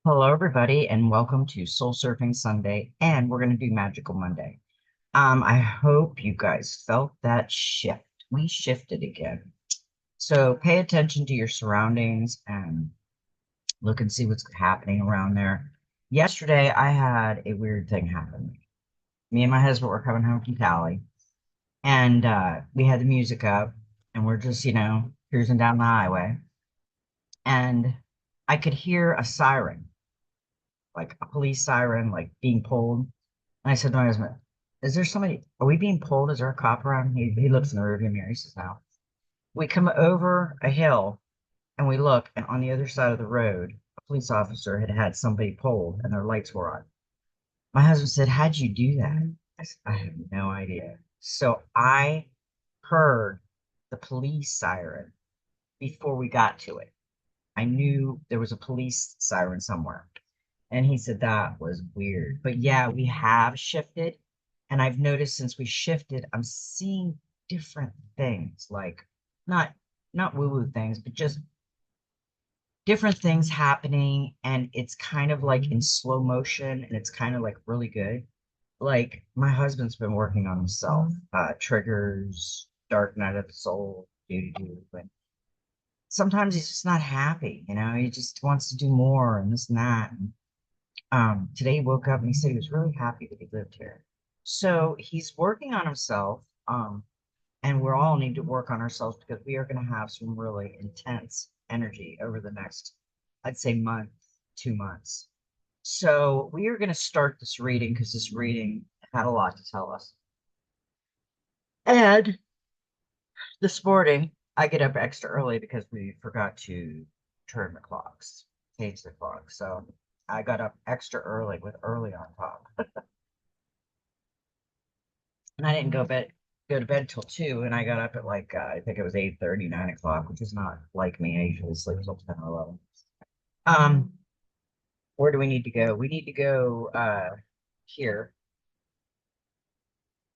Hello, everybody, and welcome to Soul Surfing Sunday, and we're going to do Magical Monday. I hope you guys felt that shift. We shifted again. So pay attention to your surroundings and look and see what's happening around there. Yesterday, I had a weird thing happen. Me and my husband were coming home from Cali, and we had the music up, and we're just, cruising down the highway, and I could hear a siren, like a police siren, like being pulled. And I said to my husband, is there somebody, are we being pulled? Is there a cop around? He looks in the rearview mirror. He says, no. We come over a hill and we look, and on the other side of the road, a police officer had had somebody pulled and their lights were on. My husband said, how'd you do that? I said, I have no idea. So I heard the police siren before we got to it. I knew there was a police siren somewhere. And he said that was weird. But yeah, we have shifted. And I've noticed since we shifted, I'm seeing different things, like not not woo-woo things, but just different things happening. And it's kind of like in slow motion and it's kind of like really good. Like my husband's been working on himself, triggers, dark night of the soul, do. But sometimes he's just not happy, he just wants to do more and this and that. Today he woke up and he said he was really happy that he lived here. So he's working on himself, and we all need to work on ourselves because we are going to have some really intense energy over the next, I'd say, month, 2 months. So we are going to start this reading because this reading had a lot to tell us. And this morning, I get up extra early because we forgot to turn the clocks, change the clock. So I got up extra early with early on top. And I didn't go to bed till 2, and I got up at like I think it was 8:30, 9 o'clock, which is not like me. I usually sleep till 10 or 11. Um, where do we need to go? We need to go here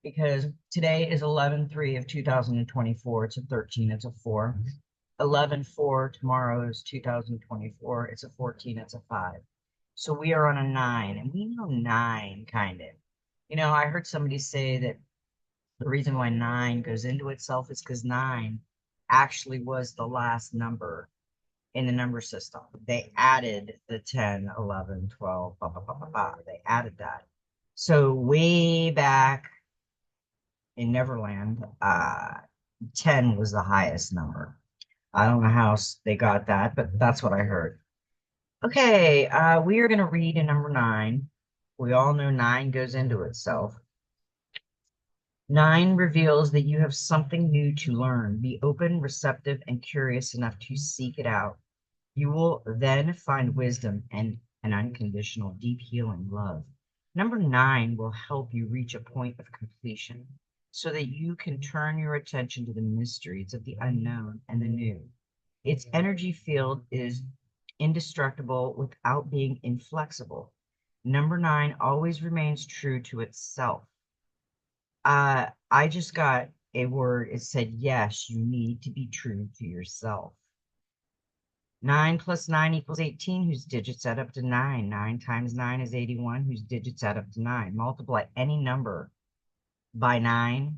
because today is 11/3 of 2024. It's a 13, it's a 4. 11/4 tomorrow is 2024. It's a 14, it's a 5. So we are on a 9, and we know 9 kind of. I heard somebody say that the reason why 9 goes into itself is because 9 actually was the last number in the number system. They added the 10, 11, 12, blah, blah, blah, blah, blah. They added that. So way back in Neverland, 10 was the highest number. I don't know how they got that, but that's what I heard. Okay, we are going to read in number 9. We all know 9 goes into itself. 9 reveals that you have something new to learn. Be open, receptive, and curious enough to seek it out. You will then find wisdom and an unconditional, deep healing love. Number 9 will help you reach a point of completion so that you can turn your attention to the mysteries of the unknown and the new. Its energy field is indestructible without being inflexible. Number 9 always remains true to itself. I just got a word. It said, yes, you need to be true to yourself. 9 plus 9 equals 18, whose digits add up to 9. 9 times 9 is 81, whose digits add up to 9. Multiply any number by 9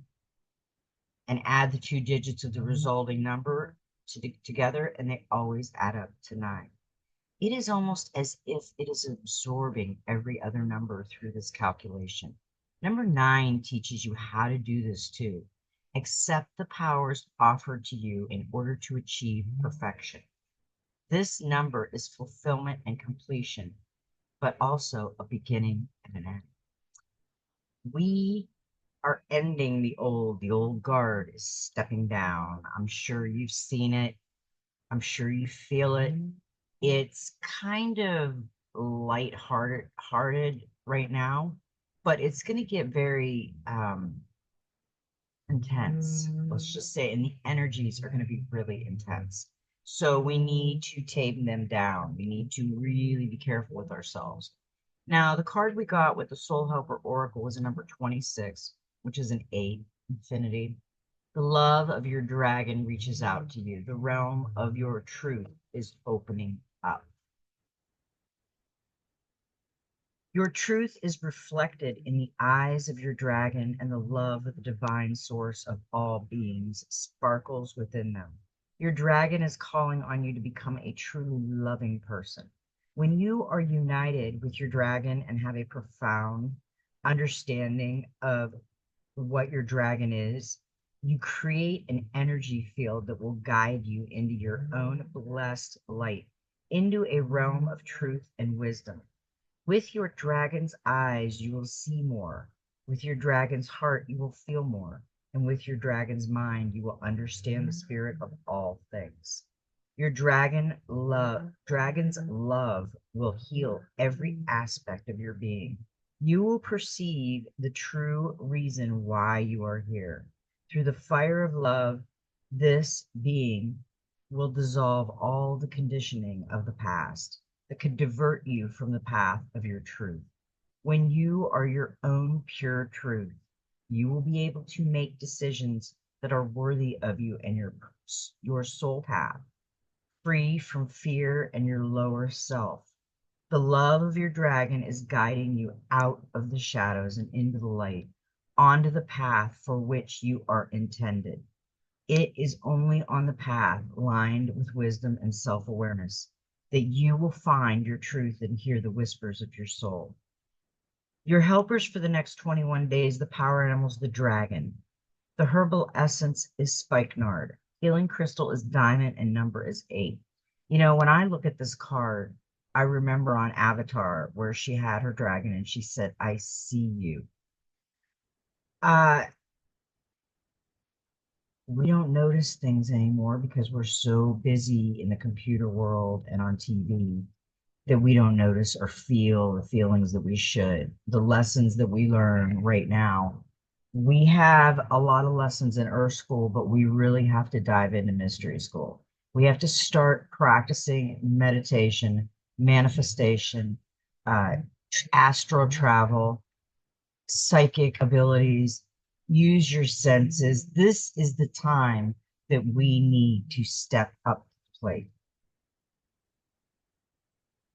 and add the 2 digits of the resulting number together, and they always add up to 9. It is almost as if it is absorbing every other number through this calculation. Number 9 teaches you how to do this too. Accept the powers offered to you in order to achieve perfection. This number is fulfillment and completion, but also a beginning and an end. We are ending the old guard is stepping down. I'm sure you've seen it. I'm sure you feel it. It's kind of light-hearted right now, but it's going to get very intense. Let's just say, and the energies are going to be really intense. So we need to tame them down. We need to really be careful with ourselves. Now, the card we got with the Soul Helper Oracle was a number 26, which is an 8, infinity. The love of your dragon reaches out to you. The realm of your truth is opening up. Your truth is reflected in the eyes of your dragon, and the love of the divine source of all beings sparkles within them. Your dragon is calling on you to become a truly loving person. When you are united with your dragon and have a profound understanding of what your dragon is, you create an energy field that will guide you into your own blessed light, into a realm of truth and wisdom. With your dragon's eyes, you will see more. With your dragon's heart, you will feel more. And with your dragon's mind, you will understand the spirit of all things. Your dragon's love will heal every aspect of your being. You will perceive the true reason why you are here. Through the fire of love, this being will dissolve all the conditioning of the past that could divert you from the path of your truth. When you are your own pure truth, you will be able to make decisions that are worthy of you and your soul path, free from fear and your lower self. The love of your dragon is guiding you out of the shadows and into the light, onto the path for which you are intended. It is only on the path lined with wisdom and self awareness that you will find your truth and hear the whispers of your soul. Your helpers for the next 21 days, the power animals, the dragon. The herbal essence is spikenard. Healing crystal is diamond, and number is 8. You know, when I look at this card, I remember on Avatar where she had her dragon and she said, I see you. Uh, we don't notice things anymore because we're so busy in the computer world and on TV that we don't notice or feel the feelings that we should. The lessons that we learn right now. We have a lot of lessons in Earth School, but we really have to dive into Mystery School. We have to start practicing meditation, manifestation, uh, astral travel, psychic abilities. Use your senses. This is the time that we need to step up to the plate.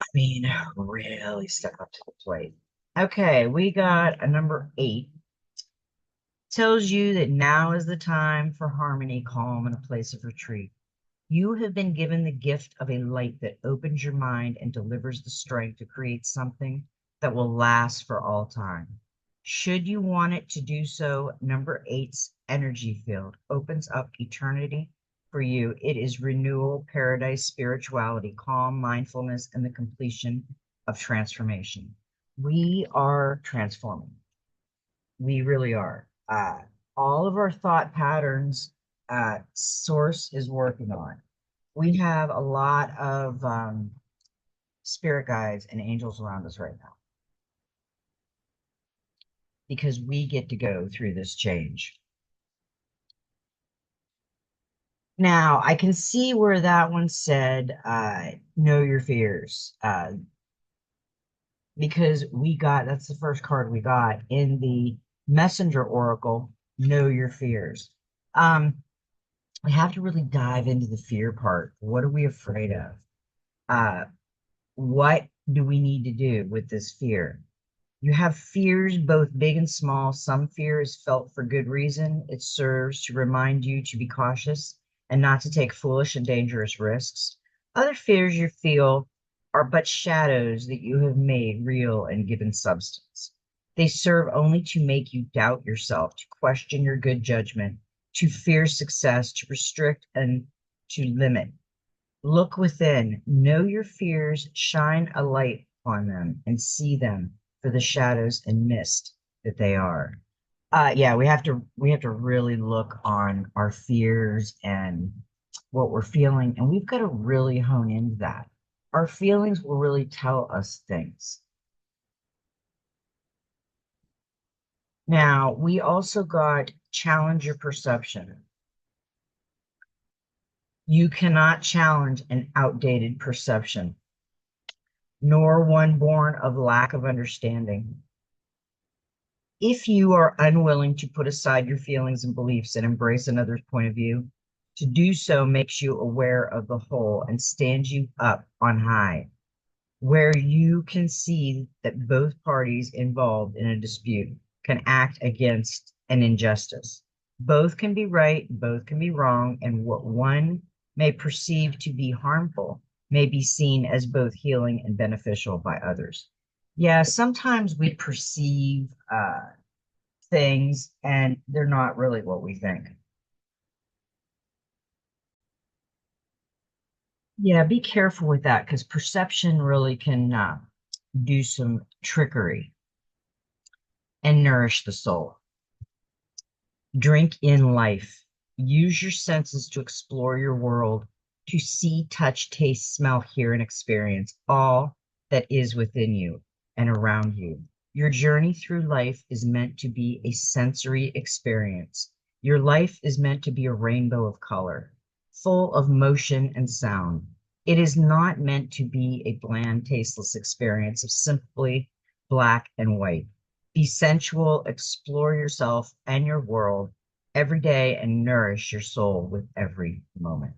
I mean, really step up to the plate. Okay, we got a number 8. Tells you that now is the time for harmony, calm, and a place of retreat. You have been given the gift of a light that opens your mind and delivers the strength to create something that will last for all time. Should you want it to do so, number 8's energy field opens up eternity for you. It is renewal, paradise, spirituality, calm, mindfulness, and the completion of transformation. We are transforming. We really are. All of our thought patterns, Source is working on. We have a lot of spirit guides and angels around us right now because we get to go through this change. Now, I can see where that one said, know your fears, because that's the first card we got in the Messenger Oracle, know your fears. We have to really dive into the fear part. What are we afraid of? Uh, what do we need to do with this fear? You have fears, both big and small. Some fear is felt for good reason. It serves to remind you to be cautious and not to take foolish and dangerous risks. Other fears you feel are but shadows that you have made real and given substance. They serve only to make you doubt yourself, to question your good judgment, to fear success, to restrict and to limit. Look within, know your fears, shine a light on them, and see them for the shadows and mist that they are. Yeah, we have to really look on our fears and what we're feeling, and we've got to really hone into that. Our feelings will really tell us things. Now, we also got challenge your perception. You cannot challenge an outdated perception, nor one born of lack of understanding. If you are unwilling to put aside your feelings and beliefs and embrace another's point of view, to do so makes you aware of the whole and stands you up on high. where you can see that both parties involved in a dispute can act against an injustice. Both can be right, both can be wrong, and what one may perceive to be harmful may be seen as both healing and beneficial by others. Yeah, sometimes we perceive things and they're not really what we think. Yeah, be careful with that because perception really can do some trickery and nourish the soul. Drink in life. Use your senses to explore your world, to see, touch, taste, smell, hear, and experience all that is within you and around you. Your journey through life is meant to be a sensory experience. Your life is meant to be a rainbow of color, full of motion and sound. It is not meant to be a bland, tasteless experience of simply black and white. Be sensual, explore yourself and your world every day, and nourish your soul with every moment.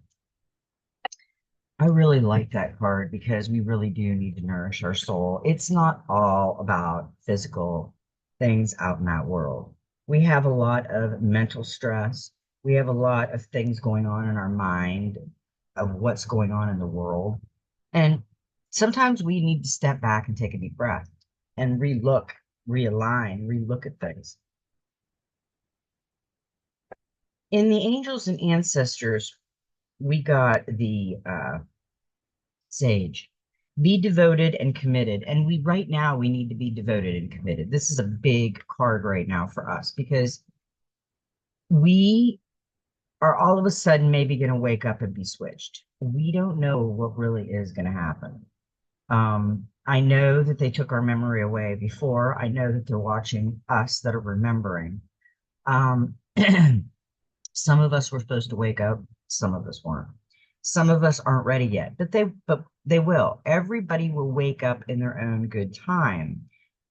I really like that card because we really do need to nourish our soul. It's not all about physical things out in that world. We have a lot of mental stress. We have a lot of things going on in our mind of what's going on in the world. And sometimes we need to step back and take a deep breath and relook, realign, relook at things. In the angels and ancestors, we got the sage. Be devoted and committed. And we right now we need to be devoted and committed. This is a big card right now for us because we are all of a sudden maybe going to wake up and be switched. We don't know what really is going to happen. I know that they took our memory away before. I know that they're watching us that are remembering. Um, Some of us were supposed to wake up, some of us weren't. Some of us aren't ready yet, but they will. Everybody will wake up in their own good time.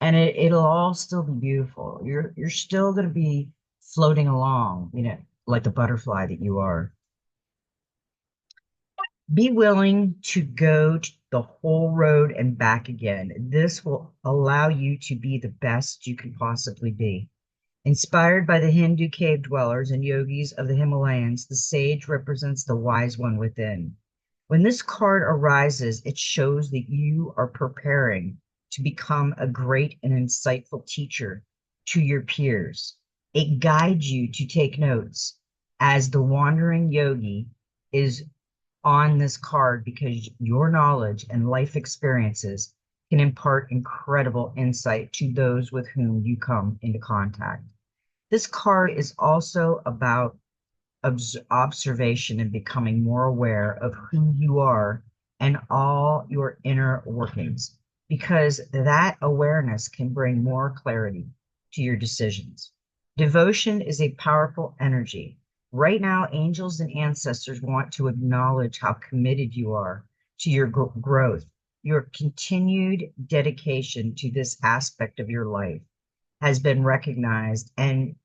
And it'll all still be beautiful. You're still gonna be floating along, like the butterfly that you are. Be willing to go the whole road and back again. This will allow you to be the best you can possibly be. Inspired by the Hindu cave dwellers and yogis of the Himalayas, the sage represents the wise one within. When this card arises, it shows that you are preparing to become a great and insightful teacher to your peers. It guides you to take notes as the wandering yogi is on this card because your knowledge and life experiences can impart incredible insight to those with whom you come into contact. This card is also about observation and becoming more aware of who you are and all your inner workings, because that awareness can bring more clarity to your decisions. Devotion is a powerful energy. Right now, angels and ancestors want to acknowledge how committed you are to your growth, your continued dedication to this aspect of your life has been recognized, and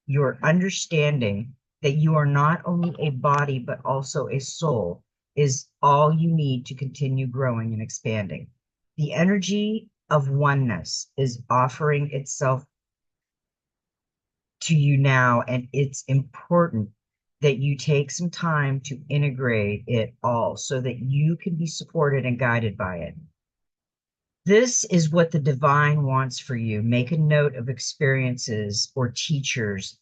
your understanding that you are not only a body but also a soul is all you need to continue growing and expanding. The energy of oneness is offering itself to you now, and it's important that you take some time to integrate it all so that you can be supported and guided by it. This is what the divine wants for you. Make a note of experiences or teachers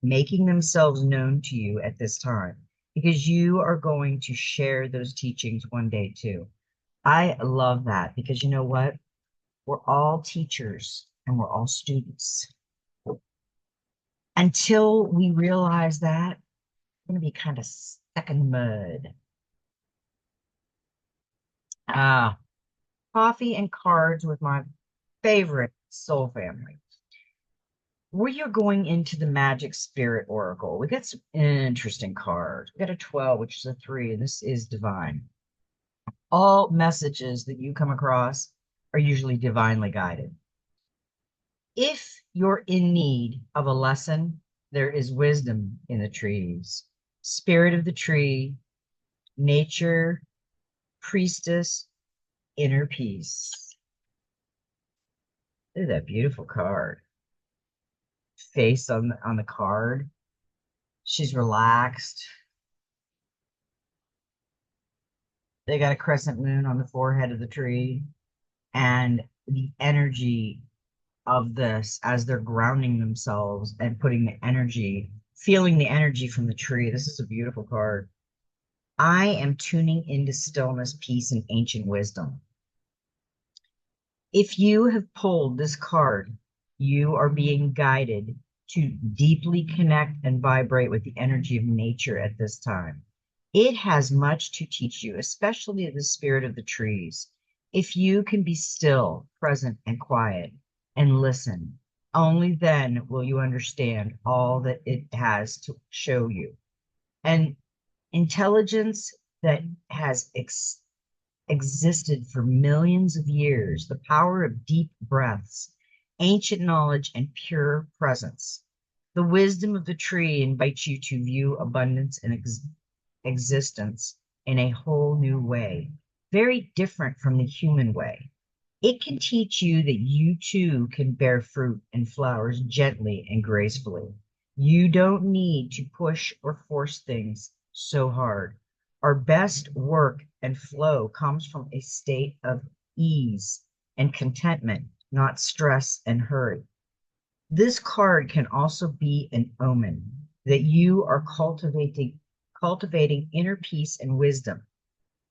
making themselves known to you at this time because you are going to share those teachings one day too. I love that because you know what? We're all teachers and we're all students. Until we realize that, we're going to be kind of stuck in the mud. Ah, coffee and cards with my favorite soul family. We are going into the Magic Spirit Oracle. We got some interesting cards. We got a 12, which is a 3, and this is divine. All messages that you come across are usually divinely guided. If you're in need of a lesson, there is wisdom in the trees. Spirit of the tree, nature, priestess, inner peace. Look at that beautiful card. Face on the card. She's relaxed. They got a crescent moon on the forehead of the tree, and the energy of this as they're grounding themselves and putting the energy, feeling the energy from the tree. This is a beautiful card. I am tuning into stillness, peace, and ancient wisdom. If you have pulled this card, you are being guided to deeply connect and vibrate with the energy of nature at this time. It has much to teach you, especially the spirit of the trees. If you can be still, present, and quiet and listen, only then will you understand all that it has to show you. And intelligence that has existed for millions of years, the power of deep breaths, ancient knowledge, and pure presence. The wisdom of the tree invites you to view abundance and existence in a whole new way, very different from the human way. It can teach you that you too can bear fruit and flowers gently and gracefully. You don't need to push or force things so hard. Our best work and flow comes from a state of ease and contentment, not stress and hurry. This card can also be an omen that you are cultivating inner peace and wisdom.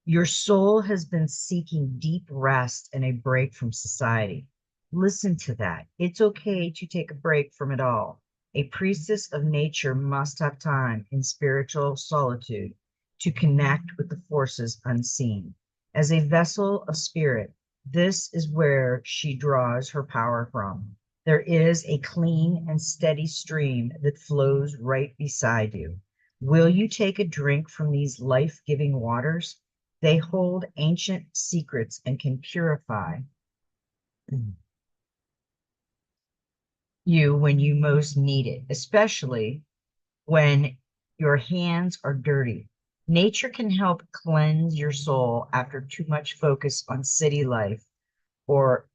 Your soul has been seeking deep rest and a break from society. Listen to that. It's okay to take a break from it all. A priestess of nature must have time in spiritual solitude to connect with the forces unseen. As a vessel of spirit, this is where she draws her power from. There is a clean and steady stream that flows right beside you. Will you take a drink from these life-giving waters? They hold ancient secrets and can purify you when you most need it, especially when your hands are dirty. Nature can help cleanse your soul after too much focus on city life or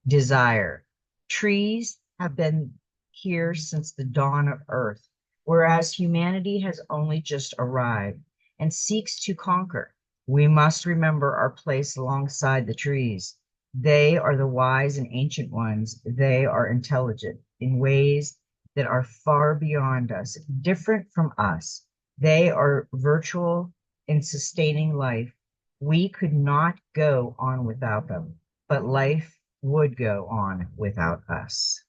desire. Trees have been here since the dawn of Earth, whereas humanity has only just arrived and seeks to conquer. We must remember our place alongside the trees. They are the wise and ancient ones. They are intelligent in ways that are far beyond us, different from us. They are virtual in sustaining life. We could not go on without them, but life would go on without us.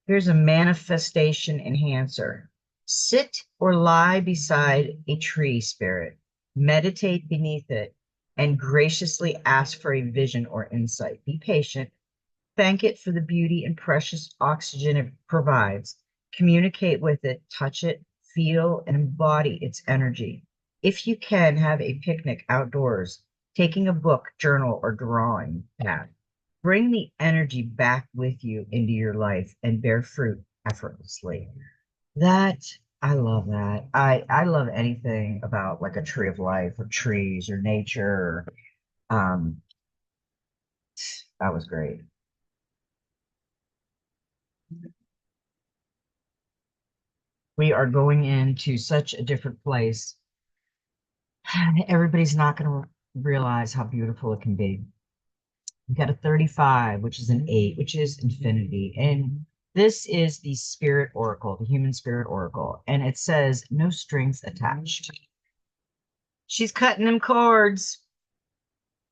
Here's a manifestation enhancer. Sit or lie beside a tree, spirit. Meditate beneath it and graciously ask for a vision or insight. Be patient. Thank it for the beauty and precious oxygen it provides. Communicate with it, touch it, feel, and embody its energy. If you can, have a picnic outdoors, taking a book, journal, or drawing pad. Bring the energy back with you into your life and bear fruit effortlessly. That I love that. I love anything about like a tree of life or trees or nature. Um, that was great. We are going into such a different place. Everybody's not going to realize how beautiful it can be. We've got a 35, which is an 8, which is infinity. And this is the spirit oracle, the human spirit oracle. And it says, no strings attached. She's cutting them cords.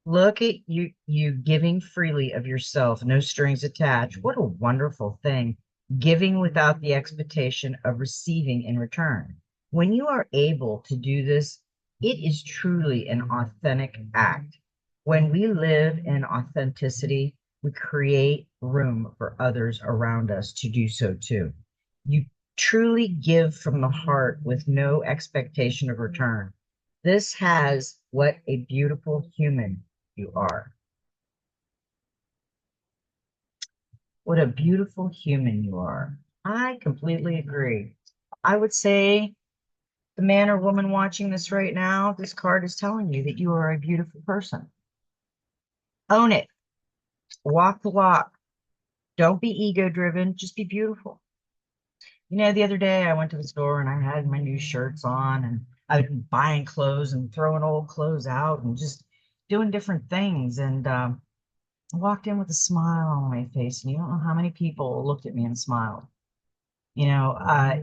Look at you giving freely of yourself, no strings attached. What a wonderful thing. Giving without the expectation of receiving in return. When you are able to do this, it is truly an authentic act. When we live in authenticity, we create room for others around us to do so too. You truly give from the heart with no expectation of return. This has what a beautiful human you are. What a beautiful human you are. I completely agree. I would say The man or woman watching this right now, this card is telling you that you are a beautiful person. Own it. Walk the walk. Don't be ego driven. Just be beautiful. The other day I went to the store and I had my new shirts on and I've been buying clothes and throwing old clothes out and just doing different things. And I walked in with a smile on my face, and you don't know how many people looked at me and smiled. You know, uh,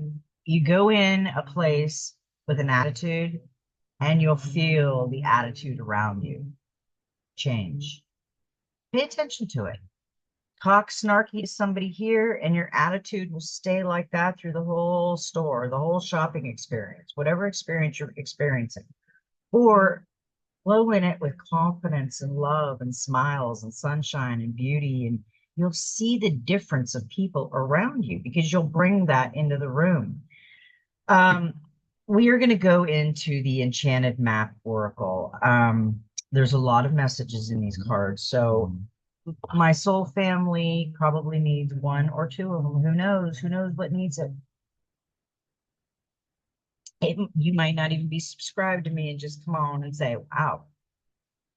you go in a place with an attitude and you'll feel the attitude around you change. Pay attention to it. Talk snarky to somebody here, and your attitude will stay like that through the whole store, the whole shopping experience, whatever experience you're experiencing. Or flow in it with confidence and love and smiles and sunshine and beauty. And you'll see the difference of people around you because you'll bring that into the room. Um, we are going to go into the Enchanted Map Oracle. There's a lot of messages in these cards. So my soul family probably needs one or two of them. Who knows? Who knows what needs it? You might not even be subscribed to me and just come on and say, wow,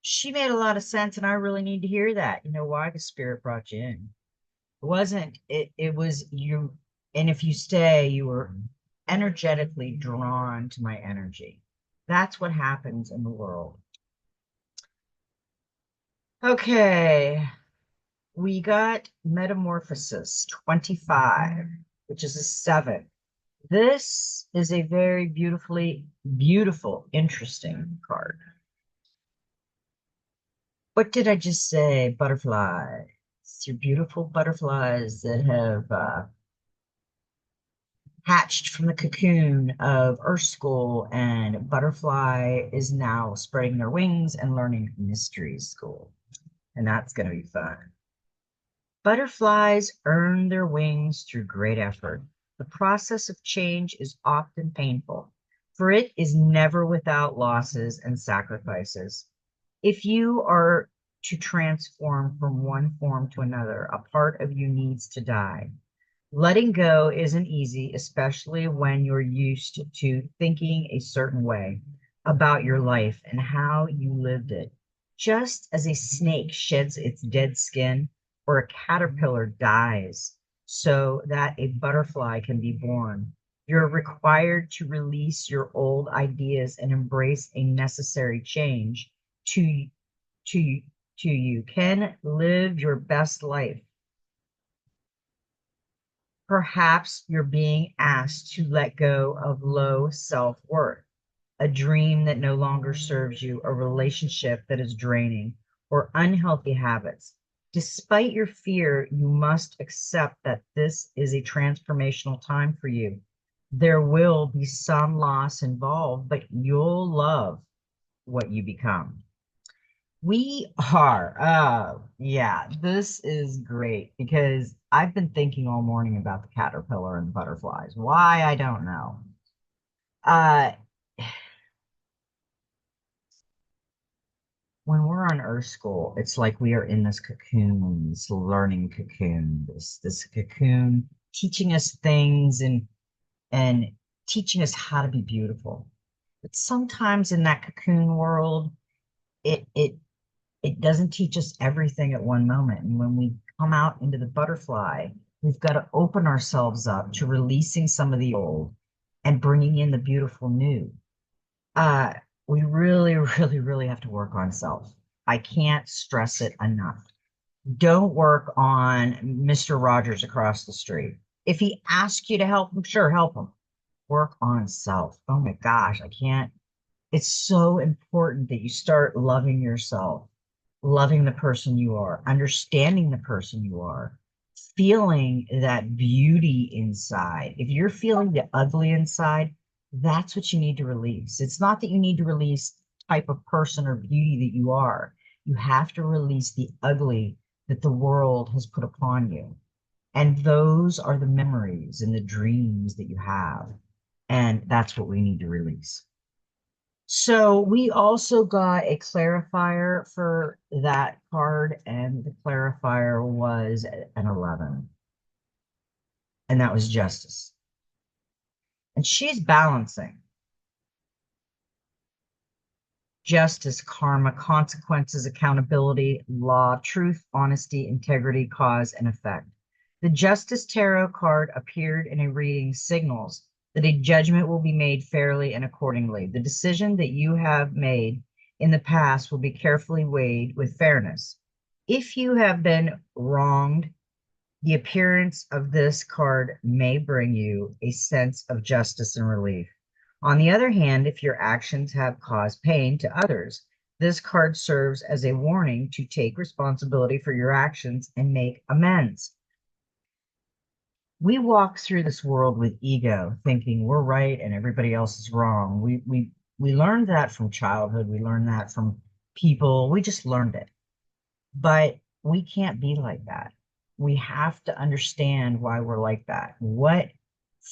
she made a lot of sense and I really need to hear that. You know why? Because spirit brought you in. It wasn't, it was you. And if you stay, you were energetically drawn to my energy. That's what happens in the world. Okay. We got Metamorphosis 25, which is a 7. This is a very beautiful, interesting card. What did I just say? Butterflies. Your beautiful butterflies that have hatched from the cocoon of Earth School, and Butterfly is now spreading their wings and learning Mystery School. And that's going to be fun. Butterflies earn their wings through great effort. The process of change is often painful, for it is never without losses and sacrifices. If you are to transform from one form to another, a part of you needs to die. Letting go isn't easy, especially when you're used to thinking a certain way about your life and how you lived it. Just as a snake sheds its dead skin or a caterpillar dies so that a butterfly can be born, you're required to release your old ideas and embrace a necessary change to to you can live your best life. Perhaps you're being asked to let go of low self-worth, a dream that no longer serves you, a relationship that is draining, or unhealthy habits. Despite your fear, you must accept that this is a transformational time for you. There will be some loss involved, but you'll love what you become. Yeah, this is great because I've been thinking all morning about the caterpillar and butterflies. Why, I don't know. Uh, when we're on Earth School, it's like we are in this cocoon, this learning cocoon, this cocoon teaching us things and teaching us how to be beautiful. But sometimes in that cocoon world, it it it doesn't teach us everything at one moment. And when we come out into the butterfly, we've got to open ourselves up to releasing some of the old and bringing in the beautiful new. Uh, we really, really have to work on self. I can't stress it enough. Don't work on Mr. Rogers across the street. If he asks you to help him, sure, help him. Work on self. Oh my gosh, I can't. It's so important that you start loving yourself, loving the person you are, understanding the person you are, feeling that beauty inside. If you're feeling the ugly inside, that's what you need to release. It's not that you need to release type of person or beauty that you are. You have to release the ugly that the world has put upon you. And those are the memories and the dreams that you have. And that's what we need to release. So we also got a clarifier for that card, and the clarifier was an 11, and that was justice. And she's balancing. justice, karma, consequences, accountability, law, truth, honesty, integrity, cause, and effect. The Justice Tarot card appeared in a reading signals that a judgment will be made fairly and accordingly. The decision that you have made in the past will be carefully weighed with fairness. If you have been wronged, the appearance of this card may bring you a sense of justice and relief. On the other hand, if your actions have caused pain to others, this card serves as a warning to take responsibility for your actions and make amends. We walk through this world with ego, thinking we're right and everybody else is wrong. We learned that from childhood. We learned that from people. We just learned it. But we can't be like that. We have to understand why we're like that. What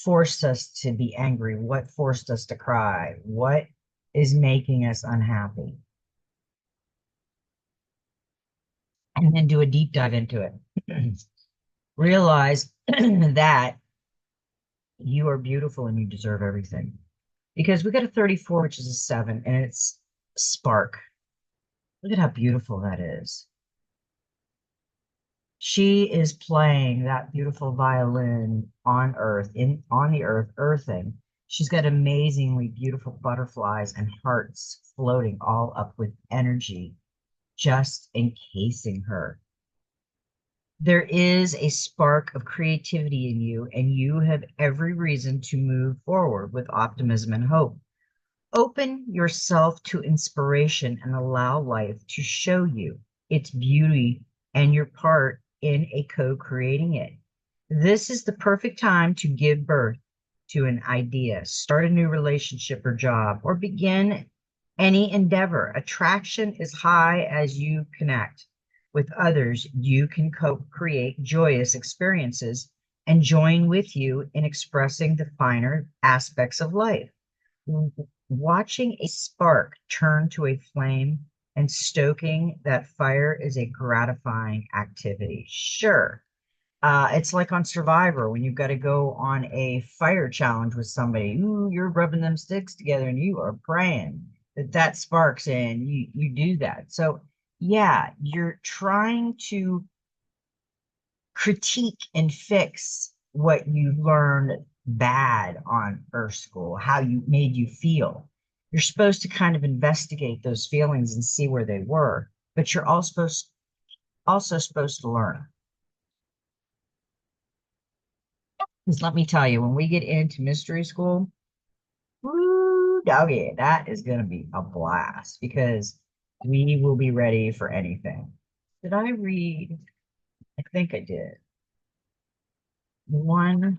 forced us to be angry? What forced us to cry? What is making us unhappy? And then do a deep dive into it. Realize that you are beautiful and you deserve everything. Because we got a 34, which is a 7, and it's spark. Look at how beautiful that is. She is playing that beautiful violin on earth, on the earth, earthing. She's got amazingly beautiful butterflies and hearts floating all up with energy, just encasing her. There is a spark of creativity in you, and you have every reason to move forward with optimism and hope. Open yourself to inspiration and allow life to show you its beauty and your part in a co-creating it. This is the perfect time to give birth to an idea, start a new relationship or job, or begin any endeavor. Attraction is high as you connect with others. You can co-create joyous experiences and join with you in expressing the finer aspects of life. Watching a spark turn to a flame and stoking that fire is a gratifying activity. Sure. It's like on Survivor when you've got to go on a fire challenge with somebody. Ooh, you're rubbing them sticks together and you are praying that sparks and you do that. So yeah, you're trying to critique and fix what you learned bad on Earth School, how you made you feel. You're supposed to kind of investigate those feelings and see where they were, but you're also supposed to learn. Because let me tell you, when we get into mystery school, woo, doggy, that is going to be a blast because we will be ready for anything. Did I read? I think I did. One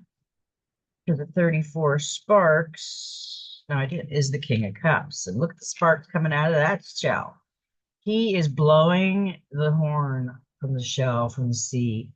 to the 34 sparks. No, I did. Is the King of Cups. And look at the sparks coming out of that shell. He is blowing the horn from the shell, from the sea.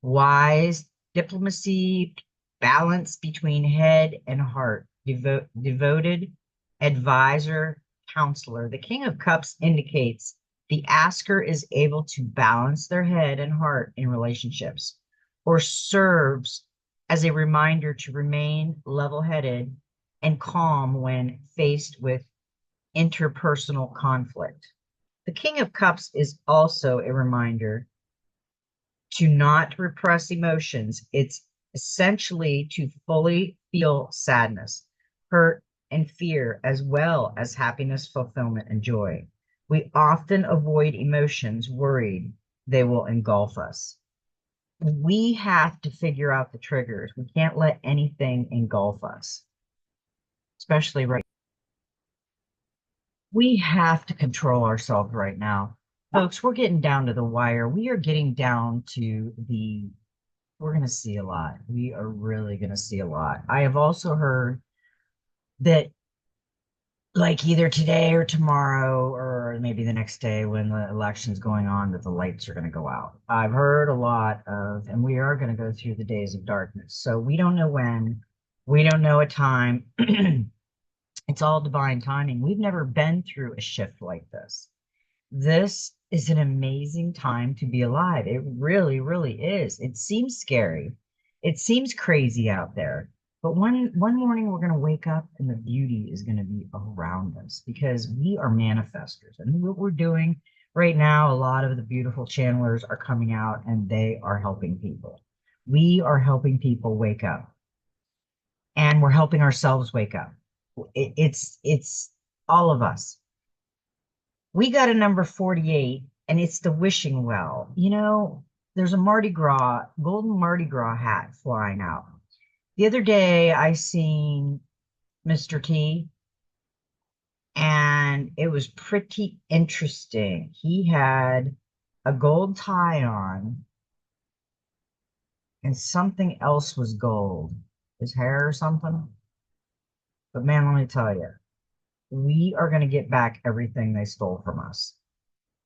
Wise, diplomacy, balance between head and heart, devoted, advisor, counselor. The King of Cups indicates the asker is able to balance their head and heart in relationships, or serves as a reminder to remain level-headed and calm when faced with interpersonal conflict. The King of Cups is also a reminder to not repress emotions. It's essentially to fully feel sadness, hurt, and fear, as well as happiness, fulfillment, and joy. We often avoid emotions, worried they will engulf us. We have to figure out the triggers. We can't let anything engulf us, especially right. We have to control ourselves right now. Folks, we're getting down to the wire. We are getting down to we're going to see a lot. We are really going to see a lot. I have also heard that like either today or tomorrow or maybe the next day when the election's going on that the lights are going to go out. I've heard a lot of, and we are going to go through the days of darkness. So we don't know when, we don't know a time. It's all divine timing. We've never been through a shift like this. This is an amazing time to be alive. It really, really is. It seems scary. It seems crazy out there. But one morning we're going to wake up and the beauty is going to be around us because we are manifestors. And what we're doing right now, a lot of the beautiful channelers are coming out and they are helping people. We are helping people wake up and we're helping ourselves wake up. It's all of us. We got a number 48 and it's the wishing well. There's a Mardi Gras, golden Mardi Gras hat flying out. The other day I seen Mr. T and it was pretty interesting. He had a gold tie on and something else was gold. His hair or something. But man, let me tell you, we are going to get back everything they stole from us,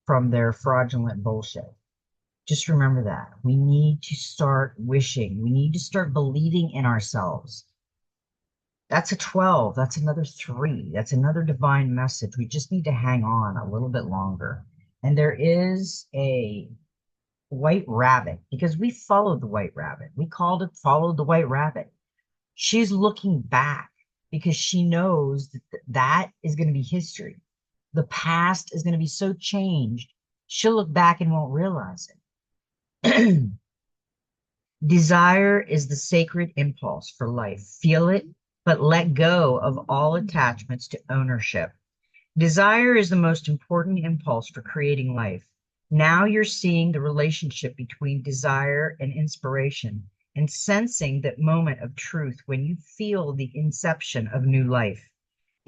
from their fraudulent bullshit. Just remember that. We need to start wishing. We need to start believing in ourselves. That's a 12. That's another 3. That's another divine message. We just need to hang on a little bit longer. And there is a white rabbit because we followed the white rabbit. We called it followed the white rabbit. She's looking back because she knows that that is going to be history. The past is going to be so changed, she'll look back and won't realize it. Desire is the sacred impulse for life. Feel it, but let go of all attachments to ownership. Desire is the most important impulse for creating life. Now you're seeing the relationship between desire and inspiration and sensing that moment of truth when you feel the inception of new life.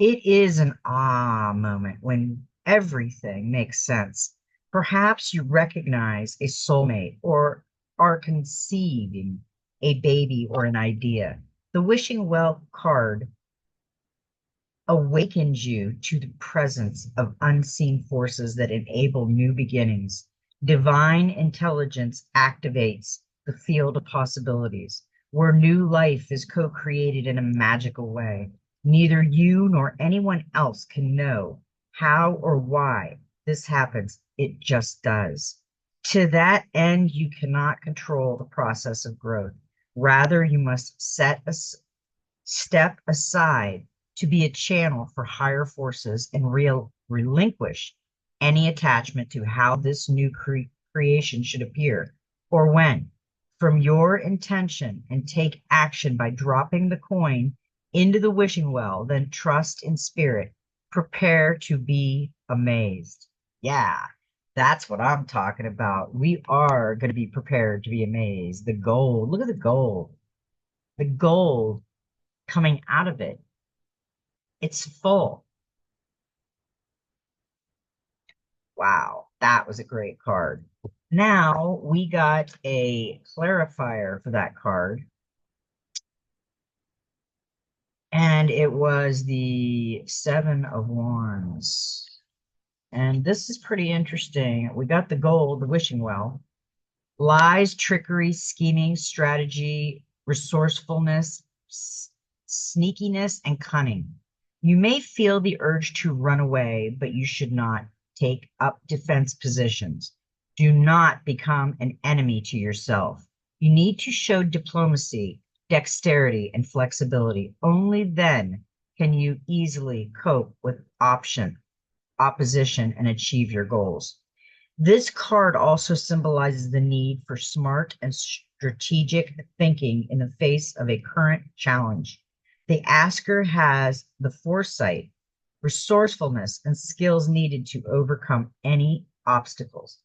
It is an ah moment when everything makes sense. Perhaps you recognize a soulmate or are conceiving a baby or an idea. The wishing well card awakens you to the presence of unseen forces that enable new beginnings. Divine intelligence activates the field of possibilities, where new life is co created in a magical way. Neither you nor anyone else can know how or why this happens. It just does. To that end, you cannot control the process of growth. Rather, you must step aside to be a channel for higher forces and relinquish any attachment to how this new creation should appear or when. From your intention and take action by dropping the coin into the wishing well, then trust in spirit. Prepare to be amazed. Yeah, that's what I'm talking about. We are going to be prepared to be amazed. The gold, look at the gold. The gold coming out of it. It's full. Wow, that was a great card. Now we got a clarifier for that card. And it was the 7 of Wands. And this is pretty interesting. We got the gold, the wishing well. Lies, trickery, scheming, strategy, resourcefulness, sneakiness, and cunning. You may feel the urge to run away, but you should not take up defense positions. Do not become an enemy to yourself. You need to show diplomacy, dexterity, and flexibility. Only then can you easily cope with opposition, and achieve your goals. This card also symbolizes the need for smart and strategic thinking in the face of a current challenge. The asker has the foresight, resourcefulness, and skills needed to overcome any obstacles.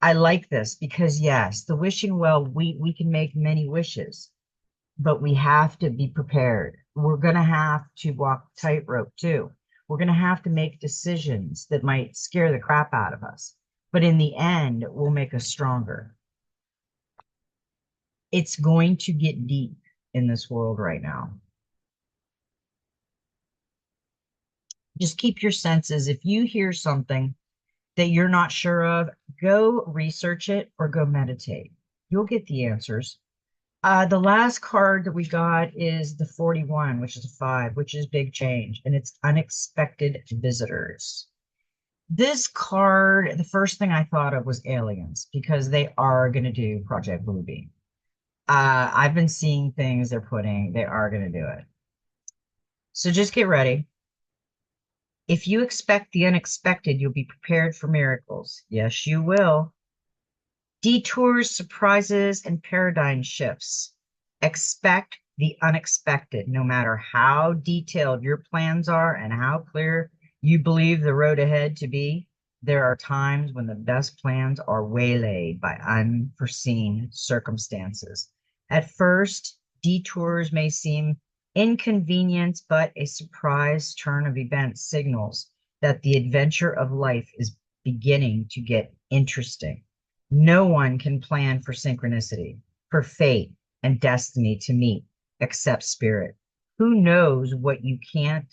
I like this because, yes, the wishing well, we can make many wishes, but we have to be prepared. We're going to have to walk tightrope too. We're going to have to make decisions that might scare the crap out of us, but in the end, will make us stronger. It's going to get deep in this world right now. Just keep your senses. If you hear something that you're not sure of, go research it or go meditate. You'll get the answers. The last card that we got is the 41, which is a 5, which is big change, and it's unexpected visitors. This card, the first thing I thought of was aliens, because they are going to do Project Bluebeam. I've been seeing things they are going to do it. So just get ready. If you expect the unexpected, you'll be prepared for miracles. Yes, you will. Detours, surprises, and paradigm shifts. Expect the unexpected, no matter how detailed your plans are and how clear you believe the road ahead to be. There are times when the best plans are waylaid by unforeseen circumstances. At first, detours may seem inconvenient, but a surprise turn of events signals that the adventure of life is beginning to get interesting. No one can plan for synchronicity, for fate and destiny to meet except spirit. Who knows what you can't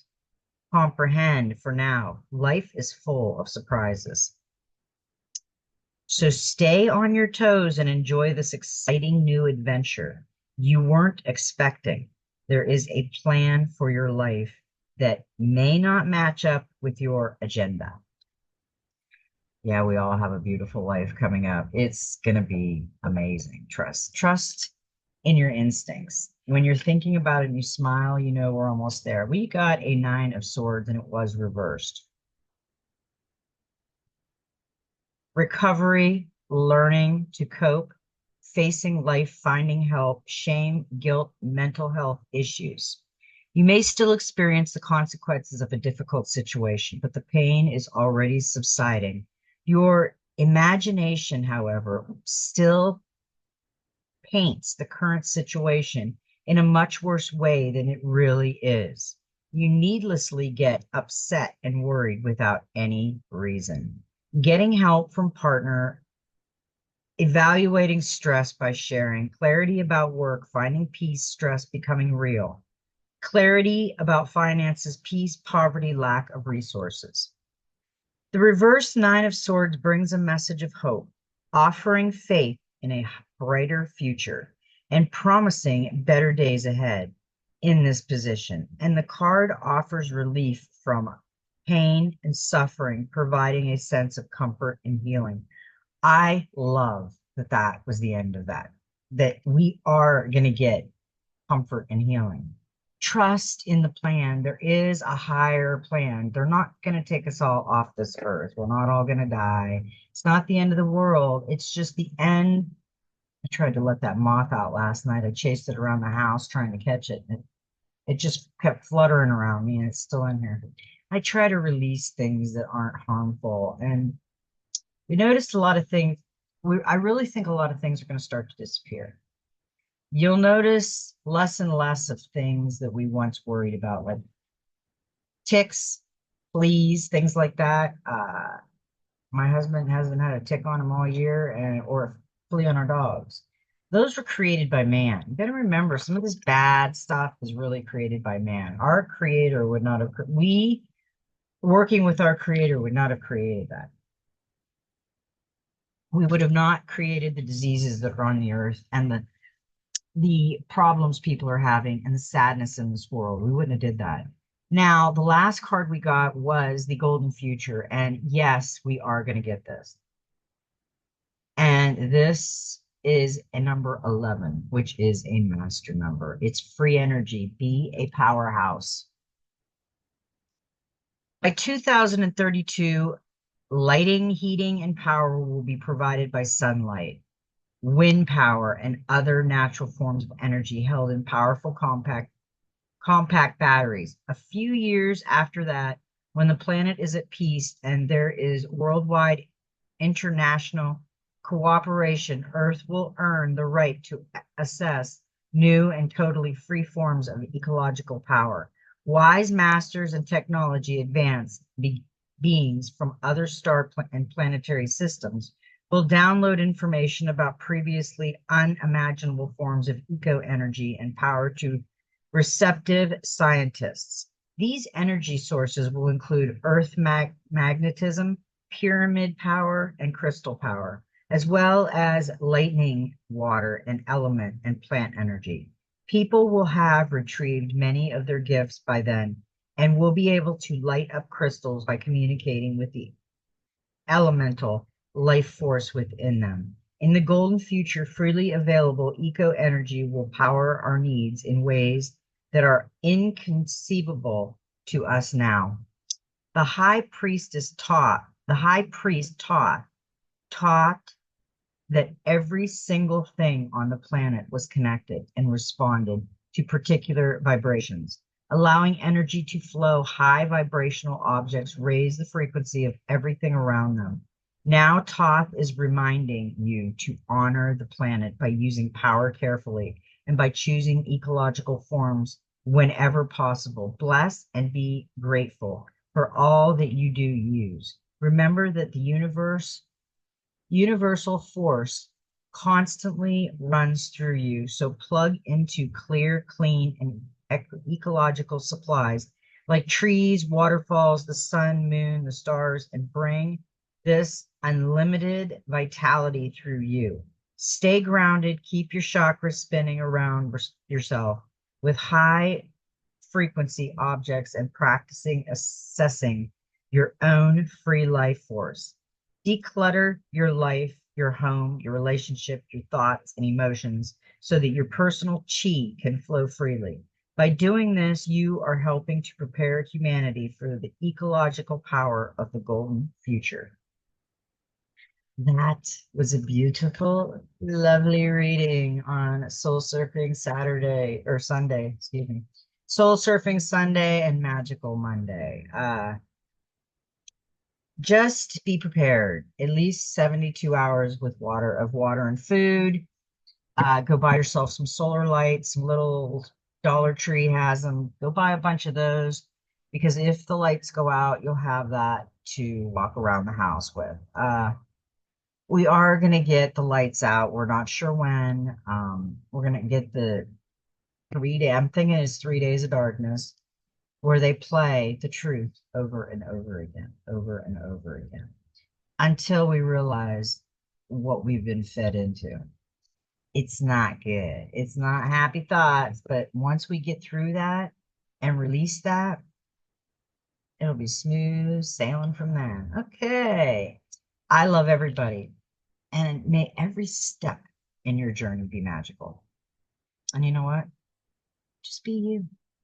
comprehend for now? Life is full of surprises. So stay on your toes and enjoy this exciting new adventure you weren't expecting. There is a plan for your life that may not match up with your agenda. Yeah, we all have a beautiful life coming up. It's going to be amazing. Trust in your instincts. When you're thinking about it and you smile, you know we're almost there. We got a 9 of Swords and it was reversed. Recovery, learning to cope, facing life, finding help, shame, guilt, mental health issues. You may still experience the consequences of a difficult situation, but the pain is already subsiding. Your imagination, however, still paints the current situation in a much worse way than it really is. You needlessly get upset and worried without any reason. Getting help from partner, evaluating stress by sharing, clarity about work, finding peace, stress becoming real, clarity about finances, peace, poverty, lack of resources. The reverse 9 of Swords brings a message of hope, offering faith in a brighter future and promising better days ahead in this position. And the card offers relief from pain and suffering, providing a sense of comfort and healing. I love that that was the end of that, that we are going to get comfort and healing. Trust in the plan. There is a higher plan. They're not going to take us all off this earth. We're not all going to die. It's not the end of the world. It's just the end. I tried to let that moth out last night. I chased it around the house trying to catch it. It just kept fluttering around me and it's still in here. I try to release things that aren't harmful. And we noticed a lot of things. I really think a lot of things are going to start to disappear. You'll notice less and less of things that we once worried about, like ticks, fleas, things like that. My husband hasn't had a tick on him all year, or a flea on our dogs. Those were created by man. You got to remember, some of this bad stuff is really created by man. Our creator would not have, we working with our creator would not have created that. We would have not created the diseases that are on the earth and the problems people are having and the sadness in this world. We wouldn't have did that. Now, the last card we got was the Golden Future. And yes, we are going to get this. And this is a number 11, which is a master number. It's free energy. Be a powerhouse. By 2032, lighting, heating, and power will be provided by sunlight, wind power, and other natural forms of energy held in powerful compact batteries. A few years after that, when the planet is at peace and there is worldwide international cooperation, Earth will earn the right to assess new and totally free forms of ecological power. Wise masters and technology advanced beings from other star and planetary systems will download information about previously unimaginable forms of eco energy and power to receptive scientists. These energy sources will include earth magnetism, pyramid power, and crystal power, as well as lightning, water, and element and plant energy. People will have retrieved many of their gifts by then and will be able to light up crystals by communicating with the elemental life force within them. In the golden future, freely available eco energy will power our needs in ways that are inconceivable to us now. The high priest taught that every single thing on the planet was connected and responded to particular vibrations. Allowing energy to flow, high vibrational objects raise the frequency of everything around them. Now, Thoth is reminding you to honor the planet by using power carefully and by choosing ecological forms whenever possible. Bless and be grateful for all that you do use. Remember that the universal force constantly runs through you. So plug into clear, clean, and ecological supplies like trees, waterfalls, the sun, moon, the stars, and bring this unlimited vitality through you. Stay grounded, keep your chakras spinning around yourself with high frequency objects and practicing assessing your own free life force. Declutter your life, your home, your relationship, your thoughts and emotions so that your personal chi can flow freely. By doing this, you are helping to prepare humanity for the ecological power of the golden future. That was a beautiful, lovely reading on Soul Surfing Saturday or Sunday, excuse me. Soul Surfing Sunday and Magical Monday. Just be prepared. At least 72 hours with water and food. Go buy yourself some solar lights. Some little Dollar Tree has them. Go buy a bunch of those because if the lights go out, you'll have that to walk around the house with. We are going to get the lights out. We're not sure when. We're going to get the 3 day, I'm thinking it's 3 days of darkness, where they play the truth over and over again, over and over again, until we realize what we've been fed into. It's not good. It's not happy thoughts, but once we get through that and release that, it'll be smooth sailing from there. Okay. I love everybody. And may every step in your journey be magical. And you know what? Just be you.